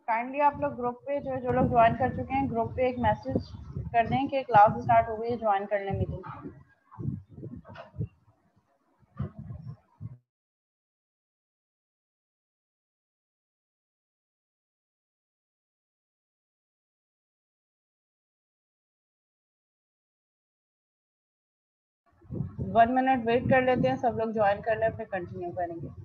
Kindly आप लोग group पे जो लोग ज्वाइन कर चुके हैं ग्रुप पे एक मैसेज कर दें कि क्लास स्टार्ट हो गई है, ज्वाइन कर लें मीटिंग। 1 मिनट वेट कर लेते हैं, सब लोग ज्वाइन कर लें, फिर कंटिन्यू करेंगे।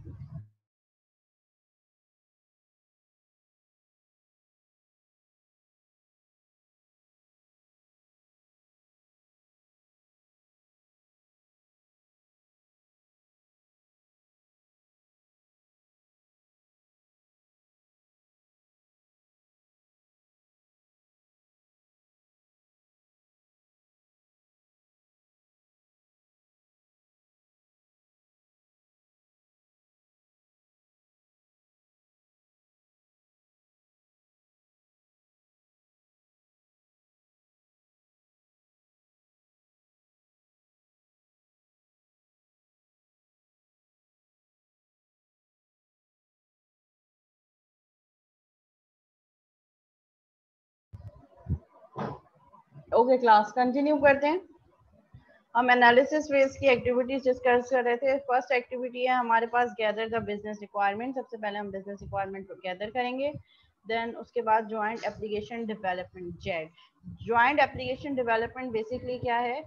ओके क्लास कंटिन्यू करते हैं। हम एनालिसिस फेज की एक्टिविटीज डिस्कस कर रहे थे। फर्स्ट एक्टिविटी है हमारे पास गैदर द बिजनेस रिक्वायरमेंट। सबसे पहले हम बिजनेस रिक्वायरमेंट को गैदर करेंगे। देन उसके बाद joint application development Z. Joint application development basically क्या है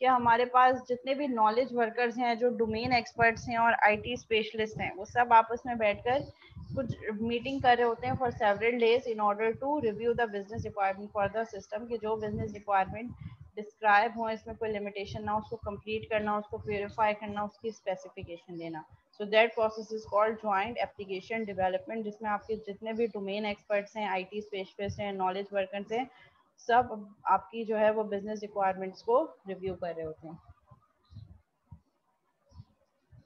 कि हमारे पास जितने भी नॉलेज वर्कर्स हैं, जो डोमेन एक्सपर्ट्स हैं और आईटी स्पेशलिस्ट हैं, वो सब आपस में बैठकर कुछ मीटिंग कर रहे होते हैं for several days in order to review the business requirement for the system, कि जो बिजनेस रिक्वायरमेंट डिस्क्राइब हो, इसमें कोई लिमिटेशन ना, उसको कंप्लीट करना, उसको प्योरीफाई करना, उसकी स्पेसिफिकेशन देना। So that process is called joint application development, जिसमें आपके जितने भी डोमेन एक्सपर्ट्स हैं, आईटी स्पेशलिस्ट हैं, नॉलेज वर्कर्स हैं, सब आपकी जो है वो बिजनेस रिक्वायरमेंट्स को रिव्यू कर रहे होते हैं।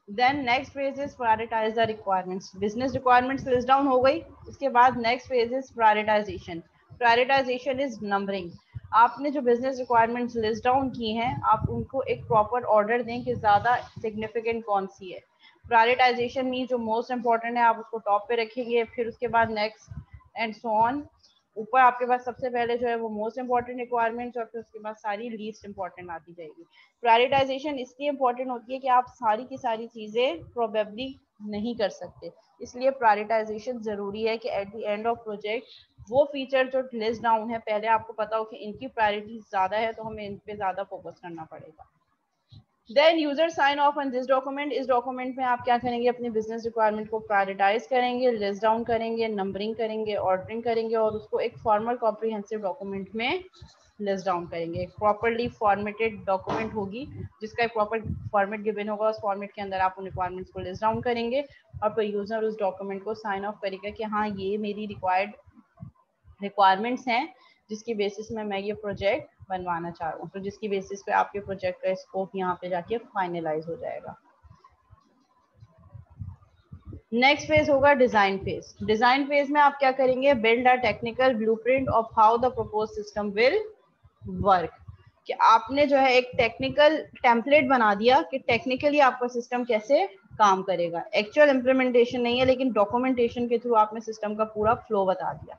Then next phase is prioritize the requirements. Business requirements list down हो गई, उसके बाद next phase is prioritization. Prioritization is numbering. आपने जो बिजनेस रिक्वायरमेंट्स लिस्ट डाउन की हैं, आप उनको एक प्रॉपर ऑर्डर दें कि ज़्यादा सिग्निफिकेंट कौन सी है। प्रायोरिटाइजेशन मीन जो मोस्ट इंपॉर्टेंट है आप उसको टॉप पे रखेंगे, फिर उसके बाद नेक्स्ट एंड सो ऑन। ऊपर आपके पास सबसे पहले जो है वो मोस्ट इंपॉर्टेंट रिक्वायरमेंट्स और फिर उसके बाद सारी लीस्ट इंपॉर्टेंट आती जाएगी। प्रायोरिटाइजेशन इसलिए इंपॉर्टेंट होती है कि आप सारी की सारी चीज़ें प्रोबेबली नहीं कर सकते, इसलिए प्रायोरिटाइजेशन ज़रूरी है कि at the end of project वो फीचर जो लिस्ट डाउन है, पहले आपको पता हो कि इनकी प्रायोरिटी ज़्यादा है तो हमें इन पे ज़्यादा फोकस करना पड़ेगा। Then user sign off on this document. इस डॉक्यूमेंट में आप क्या करेंगे, अपनी बिजनेस रिक्वायरमेंट को प्रायोरिटाइज करेंगे, लिस्ट डाउन करेंगे, नंबरिंग करेंगे, ऑर्डरिंग करेंगे और उसको एक फॉर्मल कॉम्प्रिहेंसिव डॉक्यूमेंट में लिस्ट डाउन करेंगे। एक प्रॉपरली फॉर्मेटेड डॉक्यूमेंट होगी जिसका एक प्रॉपर फॉर्मेट गिवन होगा, उस फॉर्मेट के अंदर आप उन रिक्वायरमेंट्स को लिस्ट डाउन करेंगे और फिर यूजर उस डॉक्यूमेंट को साइन ऑफ करेगा कि हाँ ये मेरी रिक्वायरमेंट्स हैं जिसकी बेसिस में मैं ये प्रोजेक्ट बनवाना चाह रहा हूँ। तो जिसकी बेसिस पे आपके प्रोजेक्ट का स्कोप यहाँ पे जाके फाइनलाइज हो जाएगा। नेक्स्ट फेज होगा डिजाइन फेज। डिजाइन फेज में आप क्या करेंगे, build a technical blueprint of how the propose system will work. कि आपने जो है एक टेक्निकल टेम्पलेट बना दिया कि टेक्निकली आपका सिस्टम कैसे काम करेगा। एक्चुअल इम्प्लीमेंटेशन नहीं है, लेकिन डॉक्यूमेंटेशन के थ्रू आपने सिस्टम का पूरा फ्लो बता दिया।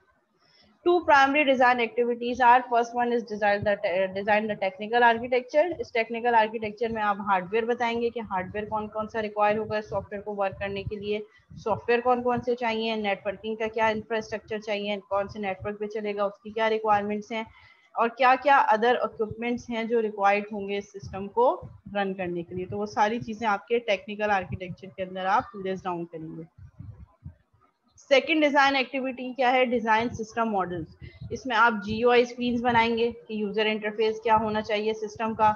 Two primary design activities are, first one is design the technical architecture। इस technical architecture में आप हार्डवेयर बताएंगे कि हार्डवेयर कौन कौन सा रिक्वायर होगा सॉफ्टवेयर को वर्क करने के लिए, सॉफ्टवेयर कौन कौन से चाहिए, नेटवर्किंग का क्या इंफ्रास्ट्रक्चर चाहिए, कौन से नेटवर्क पे चलेगा उसकी क्या रिक्वायरमेंट्स हैं, और क्या क्या अदर इक्विपमेंट्स हैं जो रिक्वायर्ड होंगे इस सिस्टम को रन करने के लिए। तो वो सारी चीज़ें आपके टेक्निकल आर्किटेक्चर के अंदर आप लिस्ट डाउन करेंगे। सेकेंड डिजाइन एक्टिविटी क्या है, डिजाइन सिस्टम मॉडल्स। इसमें आप जीयूआई स्क्रीन्स बनाएंगे कि यूजर इंटरफेस क्या होना चाहिए सिस्टम का।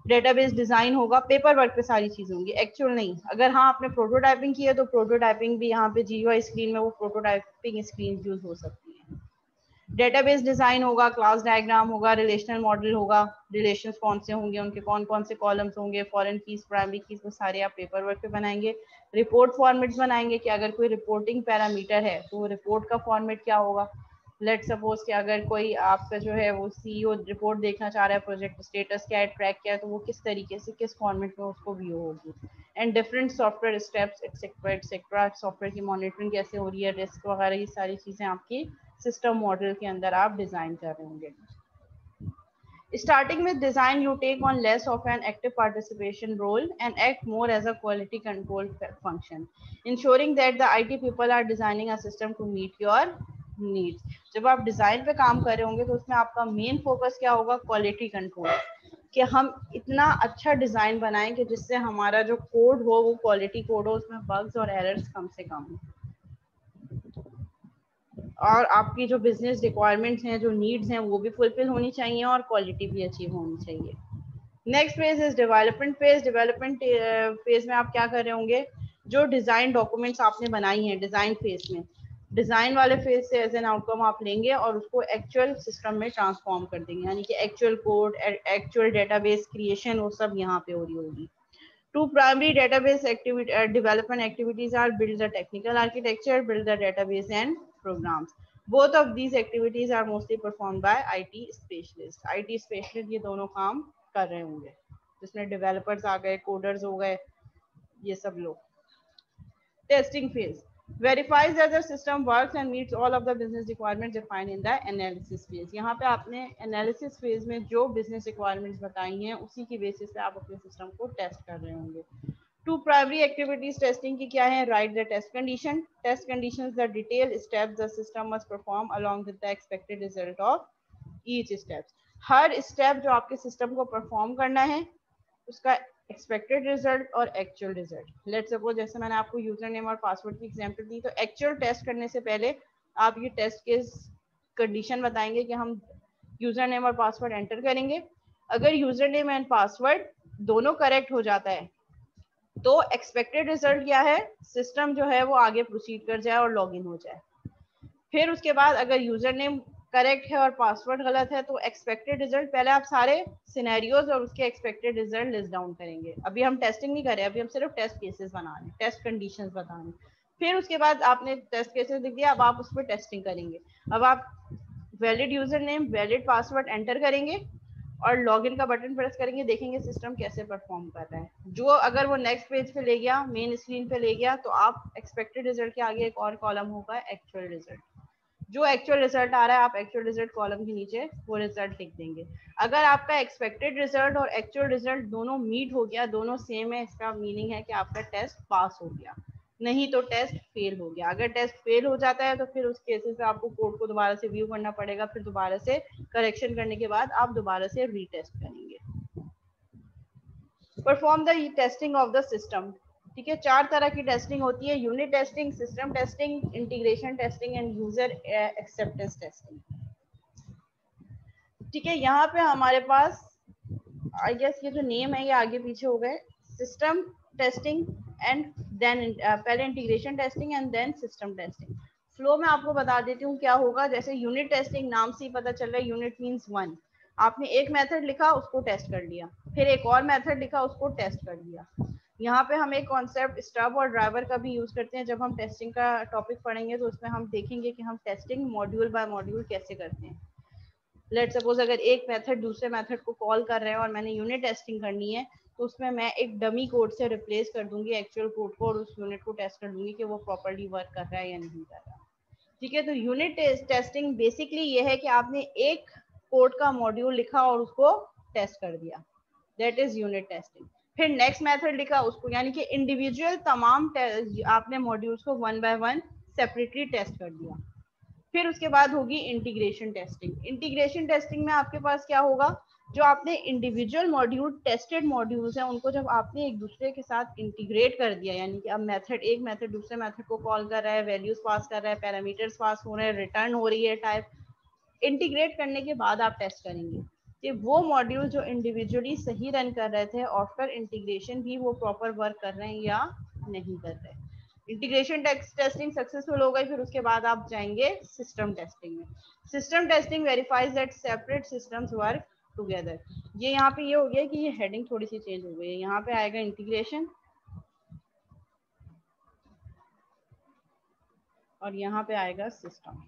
डेटाबेस डिजाइन होगा, पेपर वर्क पे सारी चीजें होंगी, एक्चुअल नहीं। अगर हाँ आपने प्रोटोटाइपिंग की है तो प्रोटोटाइपिंग भी यहाँ पे जीयूआई स्क्रीन में वो प्रोटोटाइपिंग स्क्रीन यूज हो सकती है। डेटाबेस डिजाइन होगा, क्लास डायग्राम होगा, रिलेशनल मॉडल होगा, रिलेशंस कौन से होंगे, उनके कौन कौन से कॉलम्स होंगे, फॉरेन कीज, प्राइमरी कीज, वो सारे आप पेपर वर्क पे बनाएंगे। रिपोर्ट फॉर्मेट्स बनाएंगे कि अगर कोई रिपोर्टिंग पैरामीटर है तो वो रिपोर्ट का फॉर्मेट क्या होगा। लेट सपोज कि अगर कोई आपका जो है वो सीईओ रिपोर्ट देखना चाह रहा है, प्रोजेक्ट स्टेटस क्या है, ट्रैक क्या है, तो वो किस तरीके से किस फॉर्मेट में उसको व्यू होगी। And different software steps etcetera etcetera, software की मॉनिटरिंग कैसे हो रही है, रिस्क वगैरह, ये सारी चीजें आपकी सिस्टम मॉडल के अंदर आप डिजाइन कर रहे होंगे। Starting with design, you take on less of an active participation role and act more as a quality control function, ensuring that the IT people are designing a system to meet your needs. जब आप design पे काम कर रहे होंगे तो उसमें आपका मेन फोकस क्या होगा, क्वालिटी कंट्रोल, कि हम इतना अच्छा डिजाइन बनाएं कि जिससे हमारा जो कोड हो वो क्वालिटी कोड हो, उसमें बग्स और एरर्स कम से कम हो, और आपकी जो बिजनेस रिक्वायरमेंट्स हैं, जो नीड्स हैं, वो भी फुलफिल होनी चाहिए और क्वालिटी भी अचीव होनी चाहिए। Next phase is development phase. Development phase में आप क्या कर रहे होंगे, जो डिजाइन डॉक्यूमेंट्स आपने बनाई हैं डिजाइन फेज में, डिजाइन वाले फेज से एज एन आउटकम आप लेंगे और उसको एक्चुअल सिस्टम में ट्रांसफॉर्म कर देंगे, यानी कि actual code, actual database creation, वो सब यहाँ पे हो रही होगी। Two primary database development activities are build the technical architecture, build the database and programs. Both of these activities are mostly performed by IT specialists. IT specialist ये दोनों काम कर रहे होंगे, जिसमें developers आ गए, coders हो गए, ये सब लोग। Testing phase verifies that the system works and meets all of the business requirements defined in the analysis phase. यहाँ पे आपने analysis phase में जो business requirements बताई हैं उसी की basis पे आप अपने system को test कर रहे होंगे। Two primary activities testing की क्या है, write the test condition. Test conditions the detailed steps the system must perform along with the expected result of each step. Her step जो आपके system को perform करना है उसका एक्सपेक्टेड रिजल्ट और एक्चुअल रिजल्ट। लेट सपोज जैसे मैंने आपको यूजर नेम और पासवर्ड की एग्जांपल दी, तो एक्चुअल टेस्ट करने से पहले आप ये टेस्ट के कंडीशन बताएंगे कि हम यूजर नेम और पासवर्ड एंटर करेंगे, अगर यूजर नेम एंड पासवर्ड दोनों करेक्ट हो जाता है तो एक्सपेक्टेड रिजल्ट क्या है, सिस्टम जो है वो आगे प्रोसीड कर जाए और लॉगिन हो जाए। फिर उसके बाद अगर यूजर नेम करेक्ट है और पासवर्ड गलत है तो एक्सपेक्टेड रिजल्ट, पहले आप सारे सिनेरियोज और उसके एक्सपेक्टेड रिजल्ट लिस्ट डाउन करेंगे। अभी हम टेस्टिंग नहीं कर रहे, अभी हम सिर्फ टेस्ट केसेस बना रहे हैं, टेस्ट कंडीशंस बता रहे हैं। फिर उसके बाद आपने टेस्ट केसेस लिख दिया, अब आप उस पर टेस्टिंग करेंगे। अब आप valid user name, valid password enter करेंगे और लॉगिन का बटन प्रेस करेंगे, देखेंगे सिस्टम कैसे परफॉर्म कर रहा है। जो अगर वो नेक्स्ट पेज पे ले गया, मेन स्क्रीन पे ले गया, तो आप एक्सपेक्टेड रिजल्ट के आगे एक और कॉलम होगा एक्चुअल रिजल्ट। जो एक्चुअल रिजल्ट आ रहा है आप एक्चुअल रिजल्ट कॉलम के नीचे वो रिजल्ट लिख देंगे। अगर आपका एक्सपेक्टेड रिजल्ट और एक्चुअल रिजल्ट दोनों मीट हो गया, दोनों सेम है, इसका मीनिंग है कि आपका टेस्ट पास हो गया, नहीं तो टेस्ट फेल हो गया। अगर टेस्ट फेल हो जाता है तो फिर उस केसेस में आपको कोड को दोबारा से व्यू करना पड़ेगा, फिर दोबारा से करेक्शन करने के बाद आप दोबारा से रीटेस्ट करेंगे। Perform the testing of the system. ठीक है, 4 तरह की टेस्टिंग होती है, unit testing, system testing, integration testing and user acceptance testing. ठीक है, यहाँ पे हमारे पास आई गेस ये जो नेम है ये आगे पीछे हो गए, सिस्टम टेस्टिंग एंड देन पहले integration testing and then system testing. Flow में आपको बता देती हूँ क्या होगा। जैसे यूनिट टेस्टिंग, नाम से ही पता चल रहा है, यूनिट मींस वन। आपने एक मेथड लिखा उसको टेस्ट कर लिया, फिर एक और मेथड लिखा उसको टेस्ट कर लिया। यहाँ पे हम एक कॉन्सेप्ट स्टब और ड्राइवर का भी यूज करते हैं। जब हम टेस्टिंग का टॉपिक पढ़ेंगे तो उसमें हम देखेंगे कि हम टेस्टिंग मॉड्यूल बाय मॉड्यूल कैसे करते हैं। लेट सपोज अगर एक मेथड दूसरे मेथड को कॉल कर रहे हैं और मैंने यूनिट टेस्टिंग करनी है, तो उसमें मैं एक डमी कोड से रिप्लेस कर दूंगी एक्चुअल कोड को और उस यूनिट को टेस्ट कर दूंगी कि वो प्रॉपर्ली वर्क कर रहा है या नहीं कर रहा। ठीक है, तो यूनिट टेस्टिंग बेसिकली ये है कि आपने एक कोड का मॉड्यूल लिखा और उसको टेस्ट कर दिया, दैट इज यूनिट टेस्टिंग। फिर नेक्स्ट मेथड लिखा उसको, यानी कि इंडिविजुअल तमाम आपने मॉड्यूल्स को one by one separately test कर दिया। फिर उसके बाद होगी इंटीग्रेशन टेस्टिंग। इंटीग्रेशन टेस्टिंग में आपके पास क्या होगा, जो आपने इंडिविजुअल मॉड्यूल टेस्टेड मॉड्यूल्स हैं उनको जब आपने एक दूसरे के साथ इंटीग्रेट कर दिया, यानी कि अब मेथड एक मेथड दूसरे मेथड को कॉल कर रहा है, वैल्यूज पास कर रहा है, पैरामीटर्स पास हो रहे हैं, रिटर्न हो रही है टाइप, इंटीग्रेट करने के बाद आप टेस्ट करेंगे कि वो मॉड्यूल जो इंडिविजुअली सही रन कर रहे थे आफ्टर इंटीग्रेशन भी वो प्रॉपर वर्क कर रहे हैं या नहीं कर रहे। इंटीग्रेशन टेस्टिंग सक्सेसफुल हो गई, फिर उसके बाद आप जाएंगे सिस्टम टेस्टिंग में। System testing verifies that separate systems work together. ये यहाँ पे ये हो गया कि ये हेडिंग थोड़ी सी चेंज हो गई है, यहाँ पे आएगा इंटीग्रेशन और यहाँ पे आएगा सिस्टम।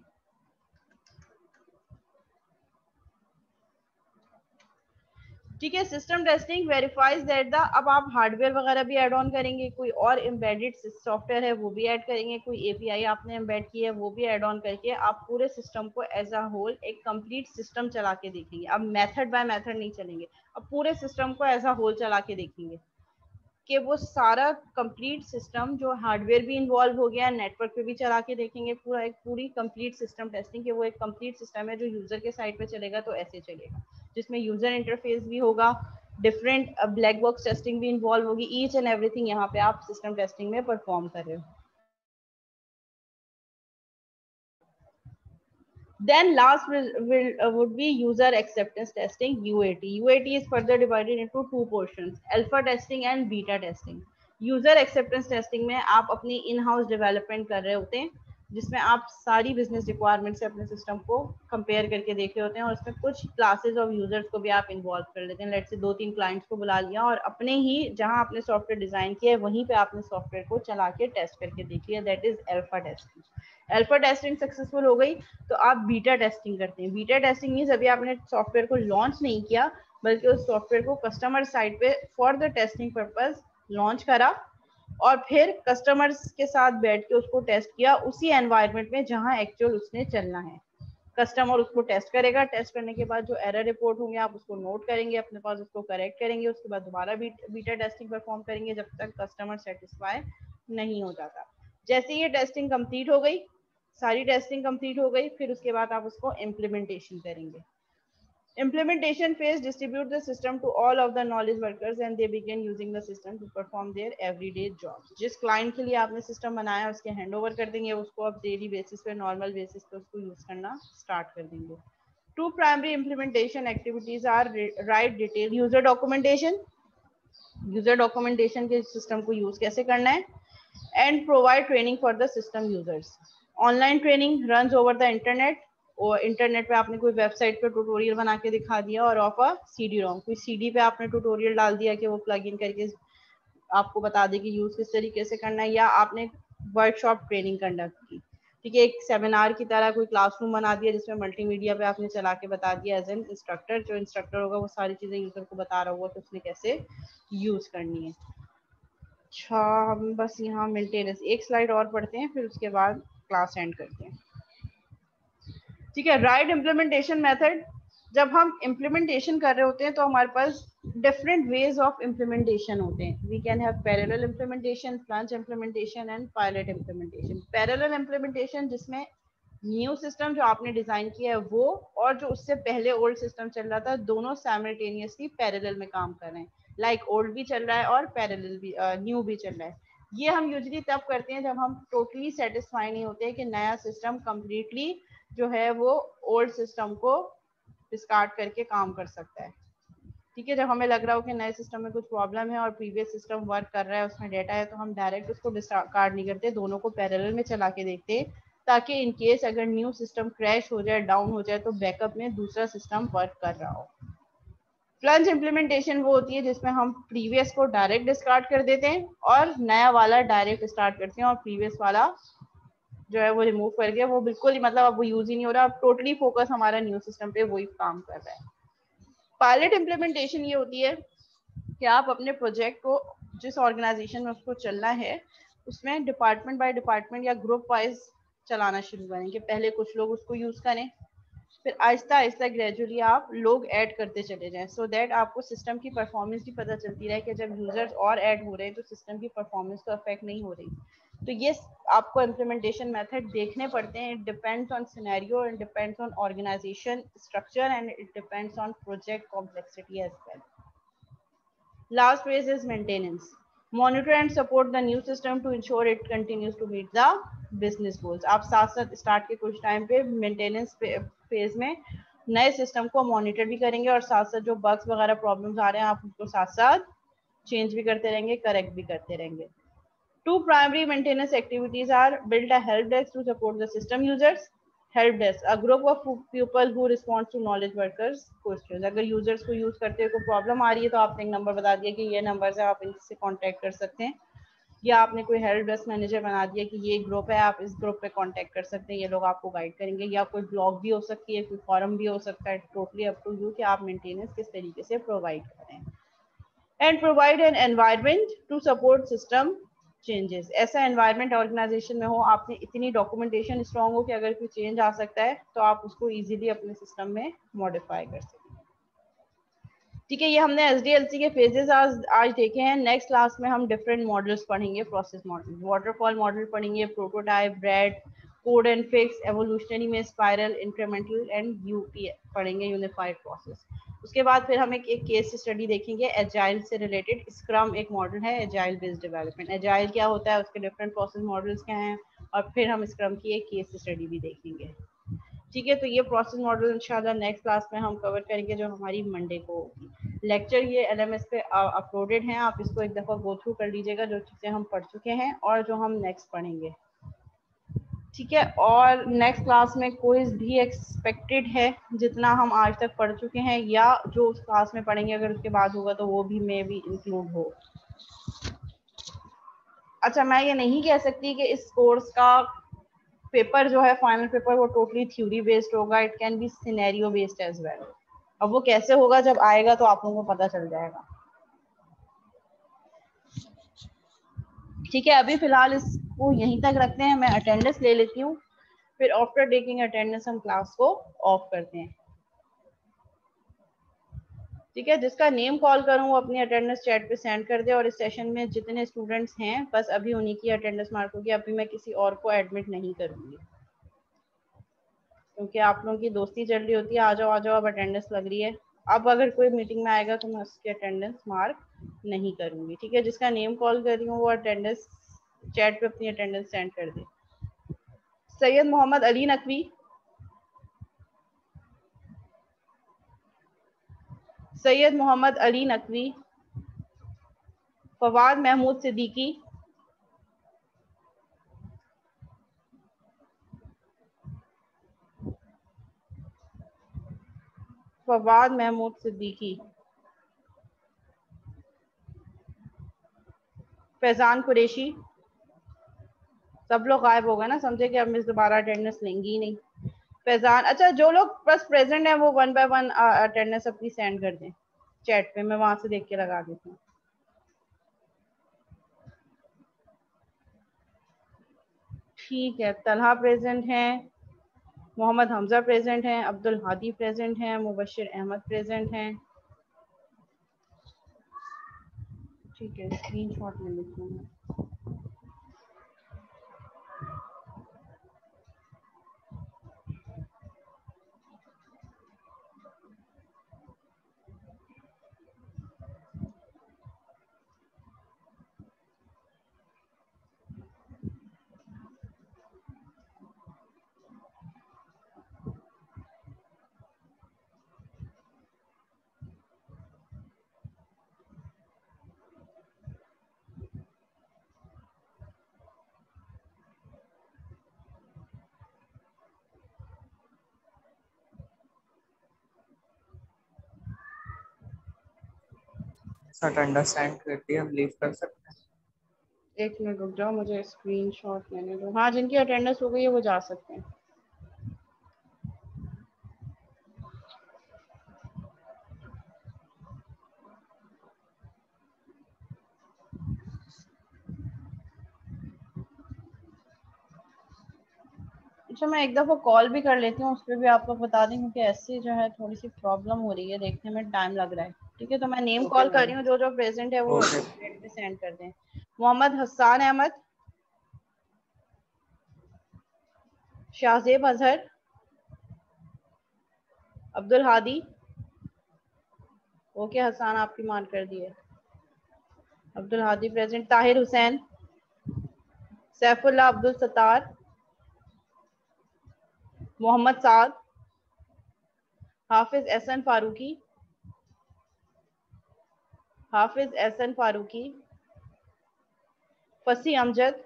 ठीक है। System testing verifies that the, अब आप हार्डवेयर वगैरह भी ऐड ऑन करेंगे, कोई और एम्बेडेड सॉफ्टवेयर है वो भी ऐड करेंगे, कोई एपीआई आपने एम्बेड की है वो भी ऐड ऑन करके आप पूरे सिस्टम को एज अ होल एक कंप्लीट सिस्टम चला के देखेंगे। अब मेथड बाय मेथड नहीं चलेंगे, अब पूरे सिस्टम को एज अ होल चला के देखेंगे कि वो सारा कंप्लीट सिस्टम जो हार्डवेयर भी इन्वॉल्व हो गया, नेटवर्क पे भी चला के देखेंगे पूरा, एक पूरी कंप्लीट सिस्टम टेस्टिंग, कि वो एक कंप्लीट सिस्टम है जो यूजर के साइड पे चलेगा तो ऐसे चलेगा, जिसमें यूजर इंटरफेस भी होगा, डिफरेंट ब्लैक बॉक्स टेस्टिंग भी इन्वॉल्व होगी, ईच एंड एवरीथिंग यहाँ पे आप सिस्टम टेस्टिंग में परफॉर्म कर रहे हो। Then last would be user acceptance testing, UAT. UAT is further divided into two portions, alpha testing and beta testing. User acceptance testing में आप अपनी in-house development कर रहे होते हैं, जिसमें आप सारी बिजनेस रिक्वायरमेंट से अपने सिस्टम को कंपेयर करके देख रहे होते हैं, और उसमें कुछ क्लासेस ऑफ यूजर्स को भी आप इन्वॉल्व कर लेते हैं। लेट्स से 2-3 क्लाइंट्स को बुला लिया और अपने ही जहां आपने सॉफ्टवेयर डिजाइन किया है वहीं पे आपने सॉफ्टवेयर को चला के टेस्ट करके देख लिया, that is alpha testing. Alpha testing successful हो गई तो आप बीटा टेस्टिंग करते हैं। बीटा टेस्टिंग मीन्स अभी आपने सॉफ्टवेयर को लॉन्च नहीं किया, बल्कि उस सॉफ्टवेयर को कस्टमर साइड पे for the testing purpose launch करा, और फिर कस्टमर्स के साथ बैठ के उसको टेस्ट किया उसी एनवायरनमेंट में जहां एक्चुअल उसने चलना है। कस्टमर उसको टेस्ट करेगा, टेस्ट करने के बाद जो एरर रिपोर्ट होंगे आप उसको नोट करेंगे अपने पास, उसको करेक्ट करेंगे, उसके बाद दोबारा बीटा टेस्टिंग परफॉर्म करेंगे जब तक कस्टमर सेटिस्फाई नहीं हो जाता। जैसे ये टेस्टिंग कंप्लीट हो गई, सारी टेस्टिंग कंप्लीट हो गई, फिर उसके बाद आप उसको इम्प्लीमेंटेशन करेंगे। Implementation phase distribute the system to all of the knowledge workers and they begin using the system to perform their everyday jobs. जिस क्लाइंट के लिए आपने सिस्टम बनाया उसके हैंड ओवर कर देंगे, उसको अब डेली बेसिस पे, नॉर्मल बेसिस पे उसको यूज करना स्टार्ट कर देंगे। Two primary implementation activities are write detailed user documentation, user documentation के सिस्टम को यूज कैसे करना है, and provide training for the system users. Online training run over the internet, और इंटरनेट पे आपने कोई वेबसाइट पे ट्यूटोरियल बना के दिखा दिया, और ऑफ अ सीडी रोम, कोई सीडी पे आपने ट्यूटोरियल डाल दिया कि वो प्लग इन करके आपको बता दे कि यूज किस तरीके से करना है, या आपने वर्कशॉप ट्रेनिंग कंडक्ट की, ठीक है, एक सेमिनार की तरह कोई क्लासरूम बना दिया जिसमें मल्टीमीडिया पे आपने चला के बता दिया एज एन इंस्ट्रक्टर, जो इंस्ट्रक्टर होगा वो सारी चीजें यूजर को बता रहा होगा तो उसने कैसे यूज करनी है। अच्छा, हम बस यहाँ मेंटेनेंस एक स्लाइड और पढ़ते हैं, फिर उसके बाद क्लास एंड करते हैं। ठीक है, राइट इम्प्लीमेंटेशन मेथड। जब हम इम्प्लीमेंटेशन कर रहे होते हैं तो हमारे पास डिफरेंट वेज ऑफ इम्प्लीमेंटेशन होते हैं। We can have parallel implementation, branch implementation and pilot implementation. Parallel implementation जिसमें न्यू सिस्टम जो आपने डिजाइन किया है वो, और जो उससे पहले ओल्ड सिस्टम चल रहा था, दोनों साइमल्टेनियसली पैरेलल में काम कर रहे हैं। लाइक ओल्ड भी चल रहा है और पैरेलल भी, न्यू भी चल रहा है। ये हम यूजली तब करते हैं जब हम टोटली सेटिस्फाई नहीं होते हैं कि नया सिस्टम कम्प्लीटली जो है वो ओल्ड सिस्टम को डिस्कार्ड करके काम कर सकता है। ठीक है, जब हमें लग रहा हो कि नए सिस्टम में कुछ प्रॉब्लम है और प्रीवियस सिस्टम वर्क कर रहा है, उसमें डेटा है, तो हम डायरेक्ट उसको डिस्कार्ड नहीं करते, दोनों को पैरेलल में चला के देखते हैं, ताकि इन केस अगर न्यू सिस्टम क्रैश हो जाए, डाउन हो जाए, तो बैकअप में दूसरा सिस्टम वर्क कर रहा हो। फ्लंज इम्प्लीमेंटेशन वो होती है जिसमें हम प्रीवियस को डायरेक्ट डिस्कार्ड कर देते हैं और नया वाला डायरेक्ट स्टार्ट करते हैं, और प्रीवियस वाला जो है वो रिमूव करके वो बिल्कुल ही, मतलब अब वो यूज ही नहीं हो रहा, अब टोटली फोकस हमारा न्यू सिस्टम पे वही काम कर रहा है। पायलट इम्प्लीमेंटेशन ये होती है कि आप अपने प्रोजेक्ट को जिस ऑर्गेनाइजेशन में उसको चलना है उसमें डिपार्टमेंट बाय डिपार्टमेंट या ग्रुप वाइज चलाना शुरू करें, कि पहले कुछ लोग उसको यूज करें, फिर आहिस्ता आहिस्ता ग्रेजुअली आप लोग ऐड करते चले जाएं, सो दैट आपको सिस्टम की परफॉर्मेंस भी पता चलती रहे कि जब यूजर्स और ऐड हो रहे हैं तो सिस्टम की परफॉर्मेंस तो अफेक्ट नहीं हो रही। तो ये आपको इम्प्लीमेंटेशन मेथड देखने पड़ते हैं। It depends on scenario, it depends on organisation structure and it depends on project complexity as well. Last phase is maintenance. Monitor and support the new system to ensure it continues to meet the business goals. आप साथ साथ start के कुछ time पे maintenance phase में नए system को monitor भी करेंगे, और साथ साथ जो बग्स वगैरह प्रॉब्लम्स आ रहे हैं आप उसको साथ साथ चेंज भी करते रहेंगे, करेक्ट भी करते रहेंगे। Two primary maintenance activities are build a help desk to support the system users. Help desk, a group of people who respond to knowledge workers questions. अगर यूजर्स को यूज करते हुए कोई प्रॉब्लम आ रही है तो आपने एक नंबर बता दिया कि ये नंबर है, आप इनसे कांटेक्ट कर सकते हैं। या आपने कोई हेल्प डेस्क मैनेजर बना दिया कि ये ग्रुप है, आप इस ग्रुप पे कांटेक्ट कर सकते हैं, ये लोग आपको गाइड करेंगे, या कोई ब्लॉग भी हो सकती है, कोई फॉरम भी हो सकता है, टोटली अप टू यू कि आप मेंटेनेंस किस तरीके से प्रोवाइड करें। And provide an environment to support system changes, ऐसा एनवायरनमेंट ऑर्गेनाइजेशन में हो, आपने इतनी डॉक्यूमेंटेशन स्ट्रांग हो कि अगर कोई चेंज आ सकता है तो आप उसको इजीली अपने सिस्टम में मॉडिफाई कर सकते हैं। ठीक है, ये हमने एसडीएलसी के फेजेस आज देखे हैं। नेक्स्ट क्लास में हम डिफरेंट मॉडल्स पढ़ेंगे, प्रोसेस मॉडल, वाटरफॉल मॉडल पढ़ेंगे, prototype, bread, code and fix, evolutionary में स्पाइरल, इंक्रीमेंटल एंड यूपी पढ़ेंगे, यूनिफाइड प्रोसेस। उसके बाद फिर हम एक केस स्टडी देखेंगे एजाइल से रिलेटेड। स्क्रम एक मॉडल है, एजाइल बेस्ड डेवलपमेंट। एजाइल क्या होता है, उसके डिफरेंट प्रोसेस मॉडल्स क्या हैं, और फिर हम स्क्रम की एक केस स्टडी भी देखेंगे। ठीक है, तो ये प्रोसेस मॉडल इंशाल्लाह नेक्स्ट क्लास में हम कवर करेंगे, जो हमारी मंडे को होगी। लेक्चर ये एलएमएस पे अपलोडेड हैं, आप इसको एक दफ़ा गो थ्रू कर लीजिएगा, जो चीज़ें हम पढ़ चुके हैं और जो हम नेक्स्ट पढ़ेंगे। ठीक है, और नेक्स्ट क्लास में क्विज भी एक्सपेक्टेड है, जितना हम आज तक पढ़ चुके हैं या जो उस क्लास में पढ़ेंगे अगर उसके बाद होगा तो वो भी मे भी इंक्लूड हो। अच्छा, मैं ये नहीं कह सकती कि इस कोर्स का पेपर जो है, फाइनल पेपर, वो टोटली थ्योरी बेस्ड होगा, it can be scenario based as well. अब वो कैसे होगा, जब आएगा तो आप लोगों को पता चल जाएगा। ठीक है, अभी फिलहाल इसको यहीं तक रखते हैं, मैं अटेंडेंस ले लेती हूँ, फिर आफ्टर टेकिंग अटेंडेंस हम क्लास को ऑफ करते हैं। ठीक है, जिसका नेम कॉल करूँ वो अपनी अटेंडेंस चैट पे सेंड कर दे, और इस सेशन में जितने स्टूडेंट्स हैं बस अभी उन्हीं की अटेंडेंस मार्क होगी, अभी मैं किसी और को एडमिट नहीं करूँगी, क्योंकि आप लोगों की दोस्ती चल रही होती है, आ जाओ आ जाओ, अब अटेंडेंस लग रही है। अब अगर कोई मीटिंग में आएगा तो मैं उसकी अटेंडेंस मार्क नहीं करूँगी। ठीक है, जिसका नेम कॉल कर रही हूँ वो अटेंडेंस चैट पे अपनी अटेंडेंस सेंड कर दे। सैयद मोहम्मद अली नकवी, सैयद मोहम्मद अली नकवी, फवाद महमूद सिद्दीकी, फवाद महमूद सिद्दीकी, फैजान कुरैशी। सब लोग गायब हो गए ना, समझे कि अब मिस दोबारा अटेंडेंस लेंगी ही नहीं। फैजान, अच्छा जो लोग बस प्रेजेंट है वो वन बाय वन अटेंडेंस अपनी सेंड कर दें चैट पे, मैं वहां से देख के लगा देती हूँ। ठीक है, तलहा प्रेजेंट हैं, मोहम्मद हमजा प्रेजेंट हैं, अब्दुल हादी प्रेजेंट हैं, मुबशिर अहमद प्रेजेंट हैं। ठीक है, स्क्रीनशॉट ले लेती हूँ। अटेंडेंस सेंड कर दी, हम लीव कर सकते हैं। एक मिनट रुक जाओ, मुझे स्क्रीनशॉट लेने दो। हाँ, जिनकी अटेंडेंस हो गई है वो जा सकते हैं। अच्छा, मैं एक दफ़ा कॉल भी कर लेती हूँ, उस पर भी आपको बता दें, क्योंकि ऐसे जो है थोड़ी सी प्रॉब्लम हो रही है, देखने में टाइम लग रहा है। ठीक है, तो मैं नेम ओके कॉल कर रही मैडम। हूँ, जो जो प्रेजेंट है वो ओके। चैट पे सेंड कर दें। मोहम्मद हसन अहमद, शाहजेब अजहर, अब्दुल हादी। ओके हसान, आपकी मान कर दी है। Abdul Hadi present. Tahir Hussain, Saifullah Abdul Sattar, Mohammad Saad, Hafiz Ehsan Farooqui, Hafiz Ehsan Farooqui, Fasi Amjad,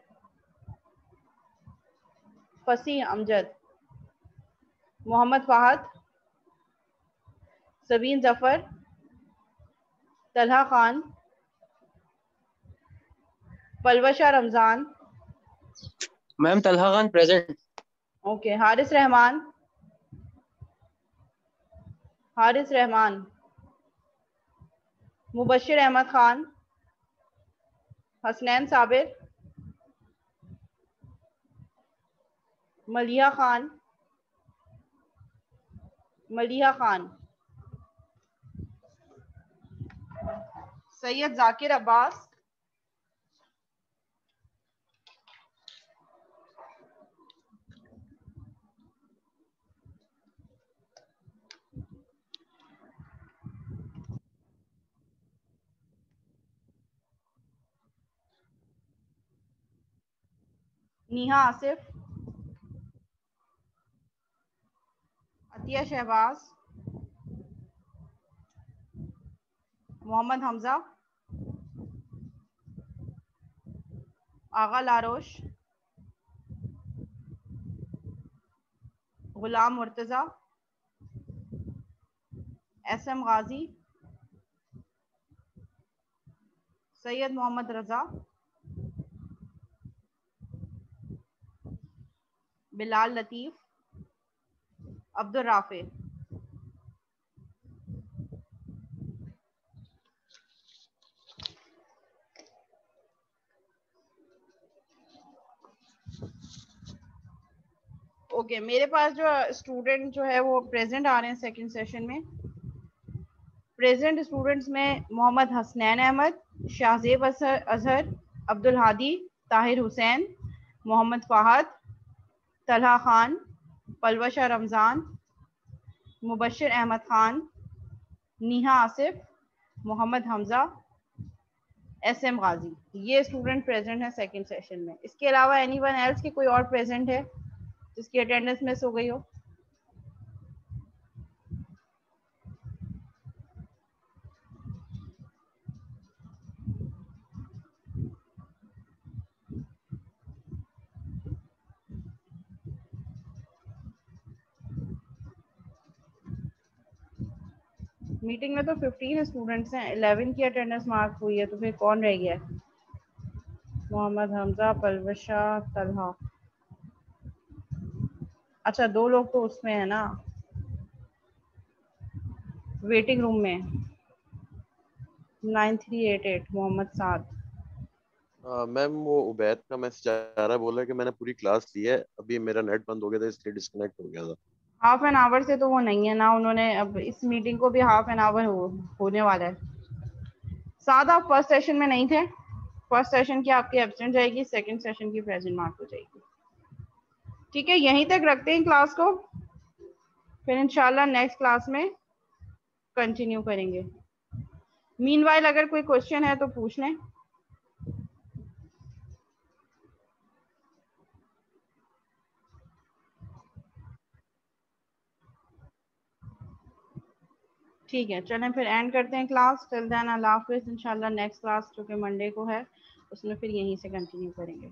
Fasi Amjad, Mohammad Fahad, Sabeen Zafar, Talha Khan, Palwasha Ramzan. Ma'am Talha Khan present. Okay, Haris Rehman. Haris Rehman. Mubashir Ahmad Khan. Hasnain Sabir. Maliha Khan. Maliha Khan. Syed Zakir Abbas. Neha Asif. Atiya Shahbaz. Mohammad Hamza. आगा लारोश। गुलाम मुर्तज़ा। एसएम गाजी। सैयद मोहम्मद रजा। बिलाल लतीफ़। अब्दुल राफे। ओके, मेरे पास जो स्टूडेंट जो है वो प्रेजेंट आ रहे हैं सेकंड सेशन में। प्रेजेंट स्टूडेंट्स में मोहम्मद हसनैन अहमद, शाहजेब अजहर, अब्दुल हादी, ताहिर हुसैन, मोहम्मद फ़ाहद, तलहा खान, पलवशा रमज़ान, मुबशिर अहमद खान, नीहा आसिफ, मोहम्मद हमजा, एसएम गाजी। ये स्टूडेंट प्रेजेंट है सेकंड सेशन में। इसके अलावा एनीवन एल्स की कोई और प्रेजेंट है जिसकी अटेंडेंस मिस हो गई हो? मीटिंग में तो 15 स्टूडेंट्स हैं, 11 की अटेंडेंस मार्क हुई है, तो फिर कौन रह गया है? मोहम्मद हमजा, पलवशा, तलहा। अच्छा, 2 लोग तो उसमें है ना, वेटिंग रूम में। 9388 मोहम्मद साद। मैम वो उबैद का मैसेज आ रहा है, बोला कि मैंने पूरी क्लास ली है, अभी मेरा नेट बंद हो गया था इसलिए डिस्कनेक्ट हो गया था। हाफ एन आवर से तो वो नहीं है ना, उन्होंने अब इस मीटिंग को भी हाफ एन आवर होने वाला है। साद आप फर्स्ट सेशन में नहीं थे, फर्स्ट सेशन की आपकी एब्सेंट जाएगी, सेकंड सेशन की प्रेजेंट मार्क हो जाएगी। ठीक है, यहीं तक रखते हैं क्लास को, फिर इंशाल्लाह नेक्स्ट क्लास में कंटिन्यू करेंगे। मीनवाइल अगर कोई क्वेश्चन है तो पूछ लें। ठीक है, चलें फिर एंड करते हैं क्लास। टिल देन अल्लाह हाफिज़। इंशाल्लाह नेक्स्ट क्लास जो कि मंडे को है उसमें फिर यहीं से कंटिन्यू करेंगे।